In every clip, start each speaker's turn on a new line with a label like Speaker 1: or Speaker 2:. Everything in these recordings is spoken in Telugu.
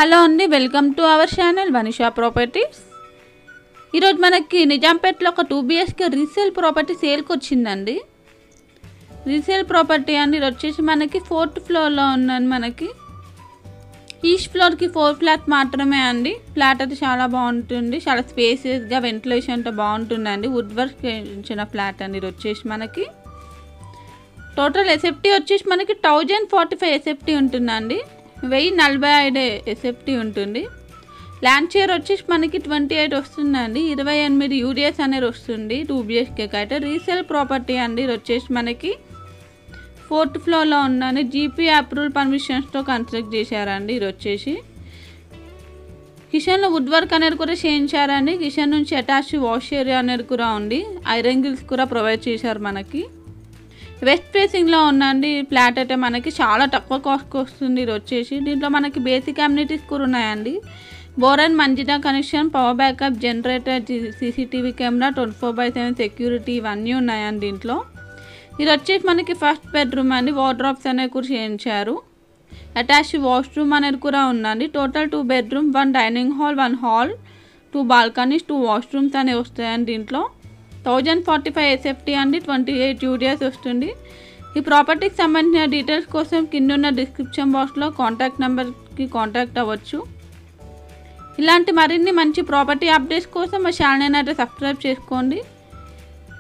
Speaker 1: హలో అండి, welcome to our channel Vanisha properties. ఈరోజు మనకి నిజాంపేటలో ఒక 2 BHK రీసేల్ ప్రాపర్టీ సేల్కి వచ్చిందండి. రీసేల్ ప్రాపర్టీ అండి. ఇది వచ్చేసి మనకి 4th ఫ్లోర్లో ఉందండి. మనకి ఈస్ట్ ఫ్లోర్కి 4 ఫ్లాట్ మాత్రమే అండి. ఫ్లాట్ అయితే చాలా బాగుంటుంది, చాలా స్పేసియస్గా, వెంటిలేషన్ అంటే బాగుంటుందండి. వుడ్ వర్క్ చేయించిన ఫ్లాట్ అండి. ఇది వచ్చేసి మనకి టోటల్ ఎస్ఎఫ్టీ వచ్చేసి మనకి 1045 ఎస్ఎఫ్టీ ఉంటుందండి. 1045 ఎస్ఎఫ్టీ ఉంటుంది. ల్యాండ్ షేర్ వచ్చేసి మనకి 28 వస్తుందండి. 28 యూడిఎస్ అనేది వస్తుంది 2 BHK అయితే. రీసేల్ ప్రాపర్టీ అండి. ఇది వచ్చేసి మనకి 4th ఫ్లోర్లో ఉందండి. జీపీ అప్రూవల్ పర్మిషన్స్తో కన్స్ట్రక్ట్ చేశారండి. ఇది వచ్చేసి కిచెన్లో వుడ్ వర్క్ అనేది కూడా చేయించారండి. కిచెన్ నుంచి అటాచ్ వాష్ ఏరియా అనేది కూడా ఉంది. ఐరన్ గ్రిల్స్ కూడా ప్రొవైడ్ చేశారు మనకి. వెస్ట్ ఫేసింగ్లో ఉందండి. ఫ్లాట్ అయితే మనకి చాలా తక్కువ కాస్ట్కి వస్తుంది. ఇది వచ్చేసి దీంట్లో మనకి బేసిక్ అమ్యూనిటీస్ కూడా ఉన్నాయండి. Bore and Manjira connection, power backup, generator, CCTV camera, 24/7 security, ఇవన్నీ ఉన్నాయండి దీంట్లో. ఇది వచ్చేసి మనకి ఫస్ట్ బెడ్రూమ్ అండి. వార్డ్రోబ్స్ అనేవి కూడా చేయించారు. అటాచ్ వాష్రూమ్ అనేది కూడా ఉందండి. Total 2 bedroom, 1 dining hall, 1 hall, 2 balconies, 2 washrooms అనేవి వస్తాయండి దీంట్లో. 1045 ఎస్ఎఫ్టీ అండి. 28 యూడిఎస్ వస్తుంది. ఈ ప్రాపర్టీకి సంబంధించిన డీటెయిల్స్ కోసం కింద ఉన్న డిస్క్రిప్షన్ బాక్స్లో కాంటాక్ట్ నెంబర్కి కాంటాక్ట్ అవ్వచ్చు. ఇలాంటి మరిన్ని మంచి ప్రాపర్టీ అప్డేట్స్ కోసం మా ఛానల్ అయితే సబ్స్క్రైబ్ చేసుకోండి.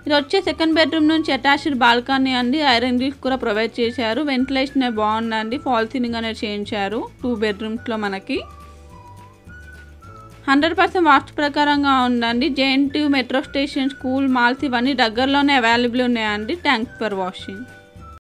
Speaker 1: ఇది వచ్చే సెకండ్ బెడ్రూమ్ నుంచి అటాచ్డ్ బాల్కనీ అండి. ఐరన్ గ్రిల్స్ కూడా ప్రొవైడ్ చేశారు. వెంటిలేషన్ బాగుందండి. ఫాల్ సీలింగ్ అనేది చేయించారు 2 బెడ్రూమ్స్లో మనకి. 100% వాస్తు ప్రకారంగా ఉందండి. JNTU metro station, school, malls ఇవన్నీ దగ్గరలోనే అవైలబుల్ ఉన్నాయండి. Thanks for watching.